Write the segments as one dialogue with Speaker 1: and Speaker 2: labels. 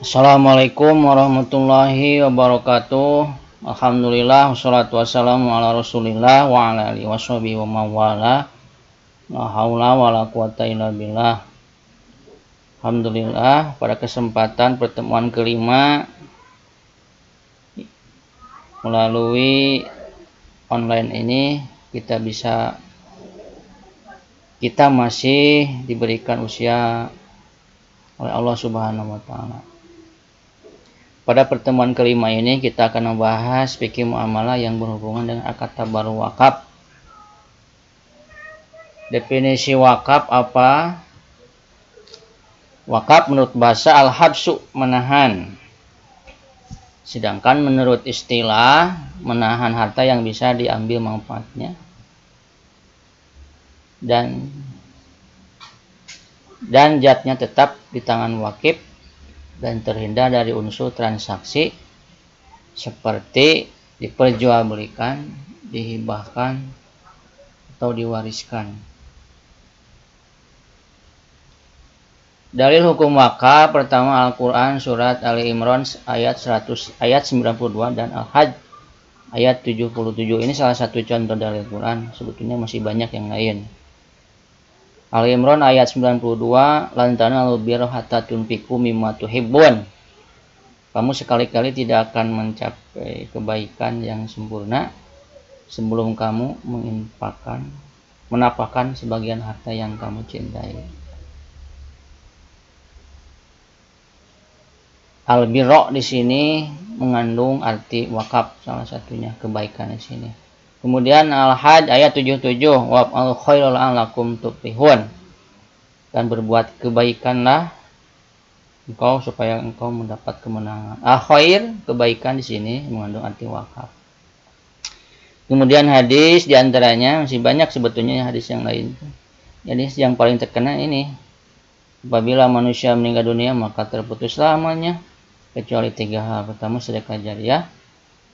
Speaker 1: Assalamualaikum warahmatullahi wabarakatuh. Alhamdulillah wassalatu wassalamu ala Rasulillah wa ala alihi washabihi wa mawala. La haula wala quwata illa billah. Alhamdulillah, pada kesempatan pertemuan kelima melalui online ini kita masih diberikan usia oleh Allah Subhanahu wa taala. Pada pertemuan kelima ini kita akan membahas fikih muamalah yang berhubungan dengan akad tabarru wakaf. Definisi wakaf apa? Wakaf menurut bahasa al-habsu, menahan. Sedangkan menurut istilah menahan harta yang bisa diambil manfaatnya. Dan zatnya tetap di tangan wakif dan terhindar dari unsur transaksi seperti diperjualbelikan, dihibahkan, atau diwariskan. Dalil hukum wakaf pertama Al-Quran surat Ali Imran ayat 92 dan Al-Hajj ayat 77. Ini salah satu contoh dalil Quran, sebetulnya masih banyak yang lain. Ali Imran ayat 92, lan tanalul birra hatta tunfiqu mimma tuhibbun. Kamu sekali-kali tidak akan mencapai kebaikan yang sempurna sebelum kamu menapakkan sebagian harta yang kamu cintai. Al-birra di sini mengandung arti wakaf, salah satunya kebaikan di sini. Kemudian Al-Hajj ayat 77, wa'al khairul la'allakum tuflihun. Dan berbuat kebaikanlah engkau supaya engkau mendapat kemenangan. Al-khair, kebaikan di sini mengandung arti wakaf. Kemudian hadis diantaranya masih banyak sebetulnya hadis yang lain. Jadi yang paling terkenal ini, apabila manusia meninggal dunia maka terputus selamanya kecuali 3 hal. Pertama sedekah jariyah,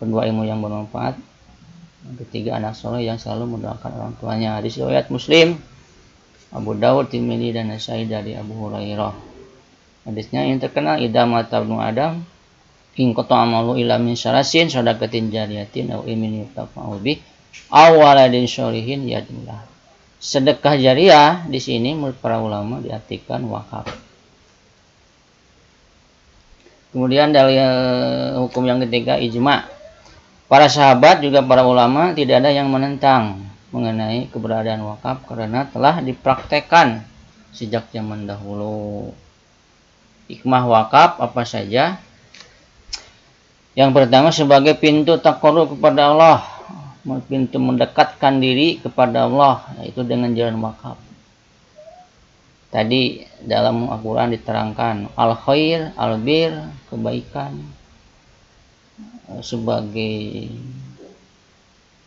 Speaker 1: kedua ilmu yang bermanfaat, yang ketiga anak soleh yang selalu mendoakan orang tuanya. Hadis riwayat Muslim, Abu Dawud, Tirmidzi dan Nasa'i dari Abu Hurairah. Hadisnya yang terkenal, idza mata ibnu Adam in qata amalu illa min salasin shadaqatin jariyatin aw ilmin yuntafa'u bih aw waladin sholihin yadullah. Sedekah jariyah di sini menurut para ulama diartikan wakaf. Kemudian dari hukum yang ketiga ijma'. Para sahabat juga para ulama tidak ada yang menentang mengenai keberadaan wakaf karena telah dipraktekkan sejak zaman dahulu. Hikmah wakaf apa saja? Yang pertama sebagai pintu taqarrub kepada Allah, pintu mendekatkan diri kepada Allah, yaitu dengan jalan wakaf. Tadi dalam Al-Quran diterangkan al-khair, al-bir, kebaikan, sebagai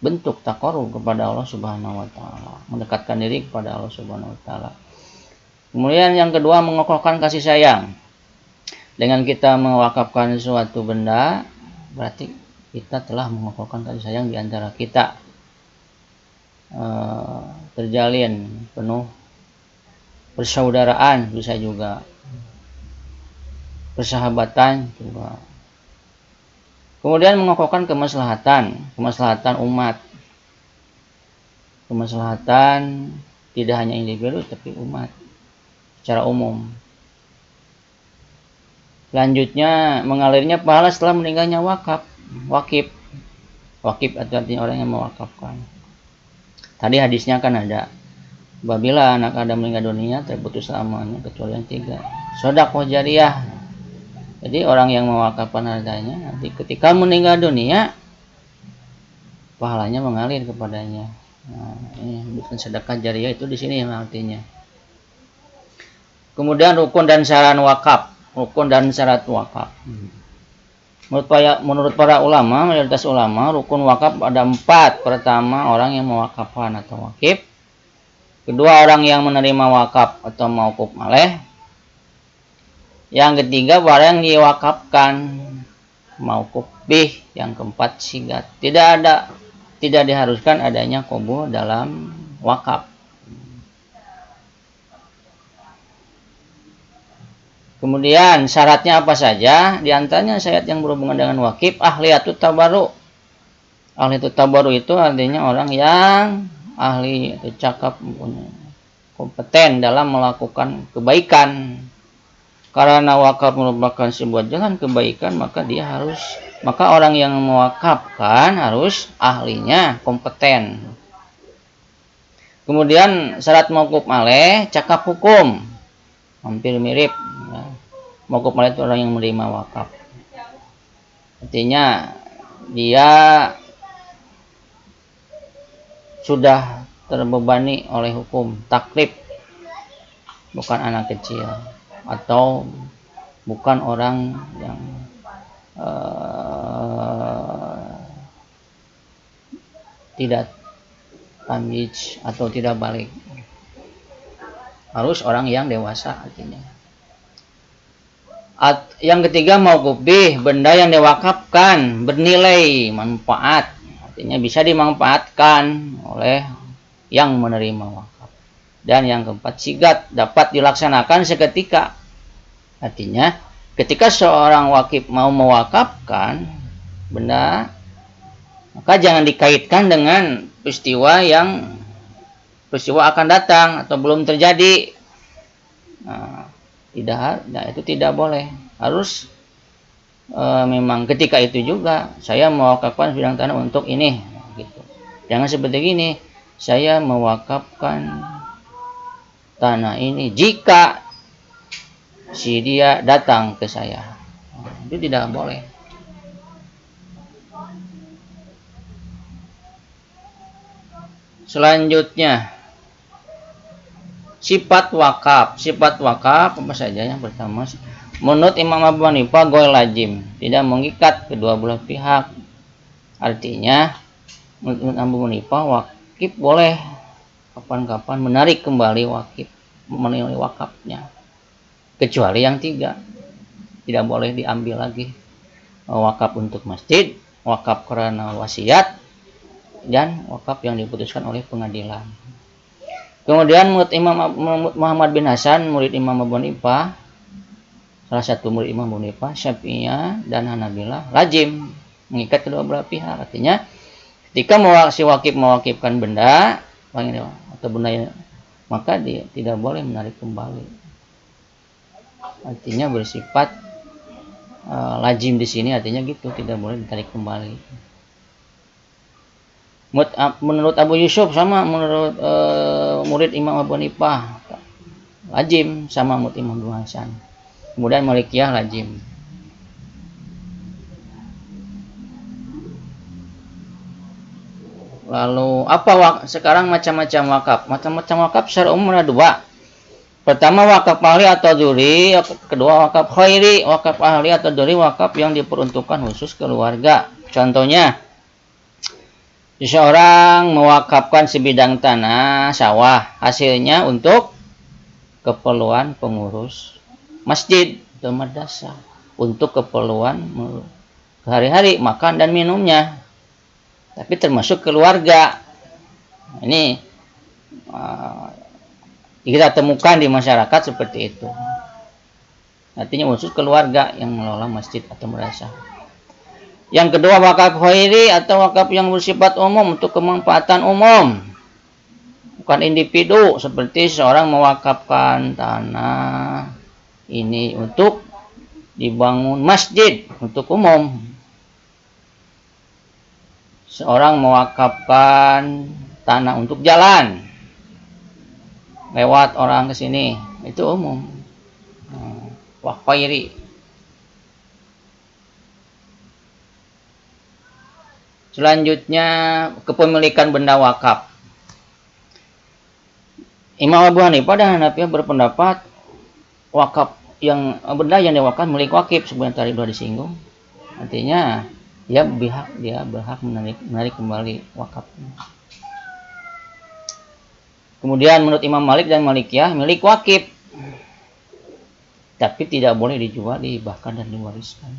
Speaker 1: bentuk taqarrub kepada Allah Subhanahu wa taala, mendekatkan diri kepada Allah Subhanahu wa taala. Kemudian yang kedua mengokohkan kasih sayang. Dengan kita mewakafkan suatu benda, berarti kita telah mengokohkan kasih sayang di antara kita. Terjalin penuh persaudaraan, bisa juga persahabatan juga. Kemudian mengokohkan kemaslahatan umat. Kemaslahatan tidak hanya individu tapi umat secara umum. Selanjutnya mengalirnya pahala setelah meninggalnya wakif artinya orang yang mewakafkan. Tadi hadisnya kan ada, apabila anak Adam meninggal dunia terputus selamanya kecuali yang 3, sedekah jariyah. Jadi orang yang mewakafkan hartanya nanti ketika meninggal dunia pahalanya mengalir kepadanya. Nah, ini bukan sedekah jariyah itu di sini yang artinya. Kemudian rukun dan syarat wakaf. Menurut para ulama, mayoritas ulama, rukun wakaf ada 4. Pertama, orang yang mewakafkan atau wakif. Kedua, orang yang menerima wakaf atau mauquf alaih. Yang ketiga, barang yang diwakafkan, mauquf bih. Yang keempat, sigat. Tidak diharuskan adanya qabul dalam wakaf. Kemudian syaratnya apa saja? Di antaranya syarat yang berhubungan dengan wakif, ahliyatut tabarru. Ahliyatut tabarru itu artinya orang yang ahli atau cakap, kompeten dalam melakukan kebaikan. Karena wakaf merupakan sebuah jalan kebaikan, maka orang yang mewakafkan harus ahlinya, kompeten. Kemudian syarat mauquf alaih, cakap hukum, hampir mirip. Mauquf alaih itu orang yang menerima wakaf. Artinya dia sudah terbebani oleh hukum taklif, bukan anak kecil atau bukan orang yang tidak tamyiz atau tidak balik. Harus orang yang dewasa artinya. Yang ketiga mauquf bih, benda yang diwakafkan bernilai manfaat, artinya bisa dimanfaatkan oleh yang menerima wakaf. Dan yang keempat sigat, dapat dilaksanakan seketika. Artinya ketika seorang wakif mau mewakafkan benda, maka jangan dikaitkan dengan peristiwa akan datang atau belum terjadi. Itu tidak boleh. Harus memang ketika itu juga saya mewakafkan sebidang tanah untuk ini, gitu. Jangan seperti gini, saya mewakafkan tanah ini jika si dia datang ke saya. Itu tidak boleh. Selanjutnya sifat wakaf. Sifat wakaf apa saja? Yang pertama, menurut Imam Abu Hanifah goil lazim, tidak mengikat kedua belah pihak. Artinya menurut Abu Hanifah wakif boleh kapan-kapan menarik kembali wakafnya, kecuali yang tiga. Tidak boleh diambil lagi. Wakaf untuk masjid, wakaf karena wasiat, dan wakaf yang diputuskan oleh pengadilan. Kemudian menurut Imam Muhammad bin Hasan, murid Imam Abu Hanifah, salah satu murid Imam Abu Hanifah, Syafi'iyah dan Hanabilah, lazim mengikat kedua belah pihak. Artinya ketika si wakif mewakifkan benda atau benda, maka dia tidak boleh menarik kembali. Artinya bersifat lazim di sini, artinya gitu, tidak boleh ditarik kembali. Menurut Abu Yusuf sama menurut murid Imam Abu Hanifah lazim, sama menurut Imam Abu Hasan. Kemudian Malikiyah lazim. Lalu sekarang macam-macam wakaf. Macam-macam wakaf secara umum ada dua. Pertama wakaf ahli atau dzuri, kedua wakaf khairi. Wakaf ahli atau dzuri wakaf yang diperuntukkan khusus keluarga. Contohnya, seseorang mewakafkan sebidang tanah sawah, hasilnya untuk keperluan pengurus masjid atau madrasah, untuk keperluan sehari-hari makan dan minumnya, tapi termasuk keluarga. Ini kita temukan di masyarakat seperti itu. Artinya khusus keluarga yang mengelola masjid atau madrasah. Yang kedua wakaf khairi atau wakaf yang bersifat umum, untuk kemanfaatan umum, bukan individu, seperti seorang mewakafkan tanah ini untuk dibangun masjid untuk umum. Seorang mewakafkan tanah untuk jalan, lewat orang ke sini, itu umum. Wakaf khairi. Selanjutnya kepemilikan benda wakaf. Imam Abu Hanifah dan Hanafiyah berpendapat wakaf benda yang diwakafkan milik wakif, sebenarnya tadi sudah disinggung. Artinya dia berhak menarik kembali wakafnya. Kemudian menurut Imam Malik dan Malikiyah, milik wakif, tapi tidak boleh dijual, dihibahkan dan diwariskan.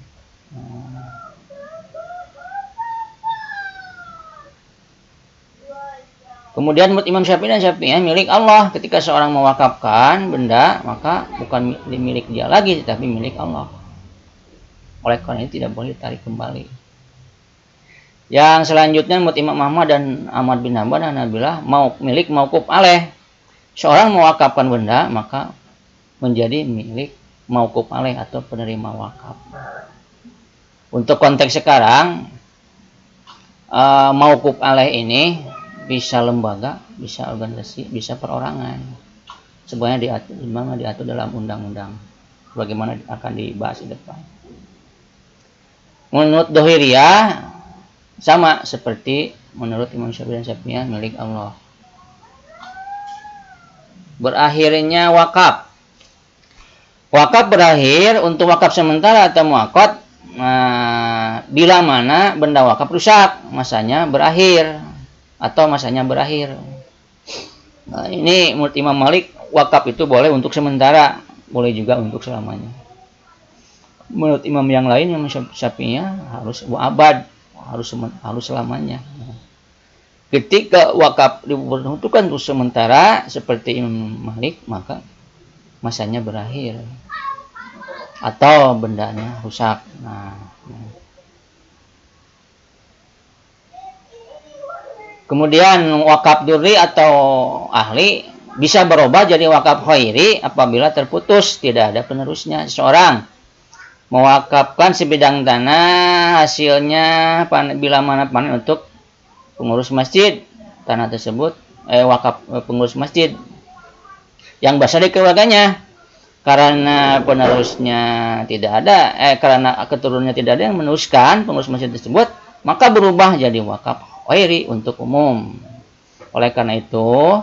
Speaker 1: Kemudian menurut Imam Syafi'i dan Syafi'iyah milik Allah. Ketika seorang mewakafkan benda, maka bukan milik dia lagi, tetapi milik Allah. Oleh karena itu tidak boleh ditarik kembali. Yang selanjutnya menurut Imam Ahmad dan Ahmad bin Hanbal dan Hanabilah milik mauquf alaih. Seorang mewakafkan benda maka menjadi milik mauquf alaih atau penerima wakaf. Untuk konteks sekarang mauquf alaih ini bisa lembaga, bisa organisasi, bisa perorangan. Semuanya diatur dalam undang-undang. Bagaimana akan dibahas di depan. Menurut Dohiriyah sama seperti menurut Imam Syafi'i dan Syafi'iyah milik Allah. Berakhirnya wakaf. Wakaf berakhir untuk wakaf sementara atau muaqqat bila mana benda wakaf rusak, masanya berakhir atau masanya berakhir. Nah, ini menurut Imam Malik wakaf itu boleh untuk sementara, boleh juga untuk selamanya. Menurut imam yang lain yang Syafi'iyah harus muabad, harus selamanya. Ketika wakaf diperuntukkan untuk sementara seperti Imam Malik, maka masanya berakhir atau bendanya rusak. Kemudian wakaf durri atau ahli bisa berubah jadi wakaf khairi apabila terputus, tidak ada penerusnya. Seorang mewakafkan sebidang tanah, hasilnya bila mana panen untuk pengurus masjid, tanah tersebut wakaf pengurus masjid yang berasal dari keluarganya, karena penerusnya tidak ada, karena keturunannya tidak ada yang meneruskan pengurus masjid tersebut, maka berubah jadi wakaf khairi untuk umum. Oleh karena itu,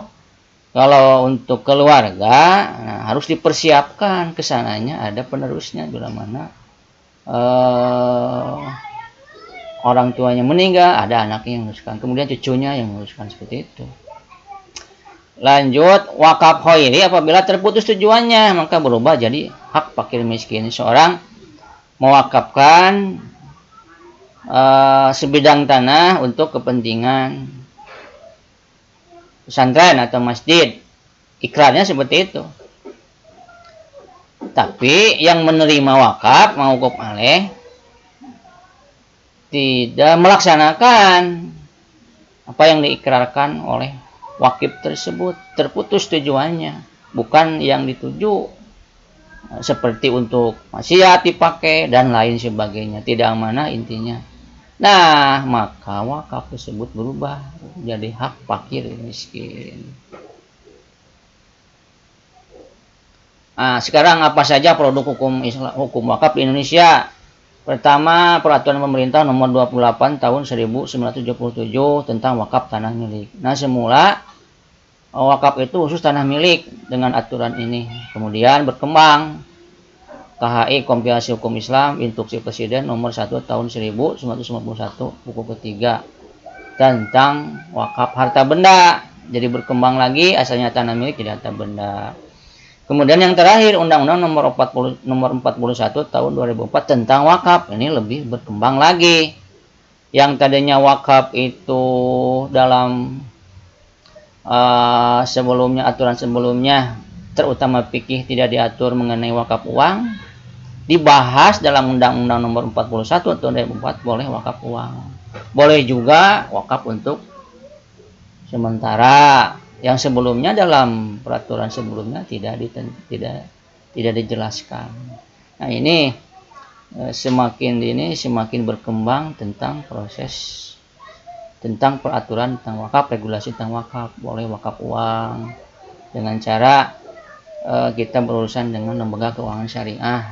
Speaker 1: kalau untuk keluarga harus dipersiapkan kesananya ada penerusnya bila mana orang tuanya meninggal, ada anaknya yang meneruskan, kemudian cucunya yang meneruskan, seperti itu. Lanjut, wakaf khairi apabila terputus tujuannya maka berubah jadi hak fakir miskin. Seorang mewakafkan sebidang tanah untuk kepentingan pesantren atau masjid, ikrarnya seperti itu. Tapi yang menerima wakaf mauquf alaih tidak melaksanakan apa yang diikrarkan oleh wakif tersebut, terputus tujuannya, bukan yang dituju, seperti untuk maksiat dipakai dan lain sebagainya, tidak amanah intinya. Nah, maka wakaf tersebut berubah jadi hak fakir miskin. Nah, sekarang apa saja produk hukum wakaf di Indonesia? Pertama, peraturan pemerintah nomor 28 tahun 1977 tentang wakaf tanah milik. Nah, semula wakaf itu khusus tanah milik dengan aturan ini. Kemudian berkembang KHI Kompilasi Hukum Islam Instruksi Presiden nomor 1 tahun 1991 buku ketiga tentang wakaf harta benda. Jadi berkembang lagi, asalnya tanah milik jadi harta benda. Kemudian yang terakhir Undang-Undang nomor 41 tahun 2004 tentang wakaf. Ini lebih berkembang lagi. Yang tadinya wakaf itu dalam sebelumnya, aturan sebelumnya terutama fikih tidak diatur mengenai wakaf uang, dibahas dalam Undang-Undang nomor 41 tahun 2004 boleh wakaf uang. Boleh juga wakaf untuk sementara. Yang sebelumnya dalam peraturan sebelumnya tidak dijelaskan. Nah, ini semakin berkembang tentang proses tentang peraturan tentang wakaf, regulasi tentang wakaf. Boleh wakaf uang dengan cara kita berurusan dengan lembaga keuangan syariah.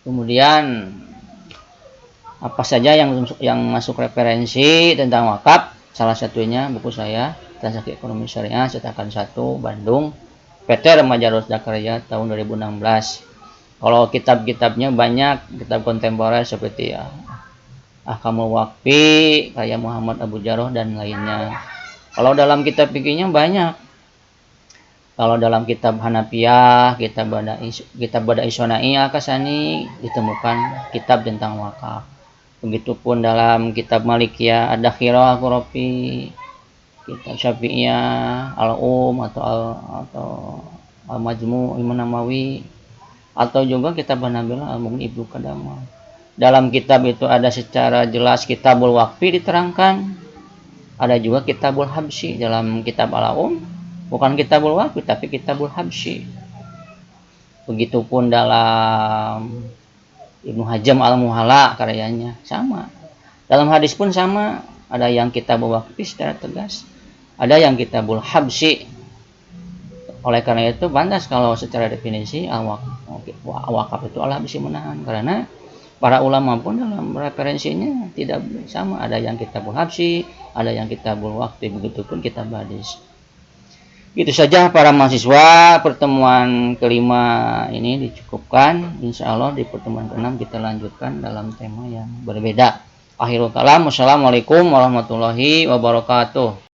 Speaker 1: Kemudian apa saja yang masuk referensi tentang wakaf? Salah satunya buku saya Transaksi Ekonomi Syariah cetakan 1 Bandung, PT Remaja Rosda Karya tahun 2016. Kalau kitab-kitabnya banyak, kitab kontemporer seperti Ahkamul Waqfi karya Muhammad Abu Jarrah dan lainnya. Kalau dalam kitab fikihnya banyak. Kalau dalam kitab Hanafiyah, kitab Bada'i Sonai Al-Kasani ditemukan kitab tentang wakaf. Begitupun dalam kitab Malikiyah ada Khirah Qurafi, kitab Syafi'iyah, atau Al-Majmu' Imam Nawawi, atau juga kitab Hanabilah Al-Mughni Ibnu Qudamah. Dalam kitab itu ada secara jelas Kitabul Waqfi diterangkan, ada juga Kitabul Habsyi. Dalam kitab bukan Kitabul Waqfi tapi Kitabul Habsyi. Begitupun dalam Ibnu Hajam Al-Muhalla karyanya sama. Dalam hadis pun sama, ada yang Kitabul Waqfi secara tegas, ada yang Kitabul Habsyi. Oleh karena itu pantas kalau secara definisi wakaf itu al-habsyi menahan, karena para ulama pun dalam referensinya tidak sama, ada yang Kitabul Habsyi, ada yang Kitabul Waqfi, begitupun kitab hadis. Itu saja para mahasiswa, pertemuan kelima ini dicukupkan. Insya Allah di pertemuan ke-6 kita lanjutkan dalam tema yang berbeda. Akhirul kalam, wassalamualaikum warahmatullahi wabarakatuh.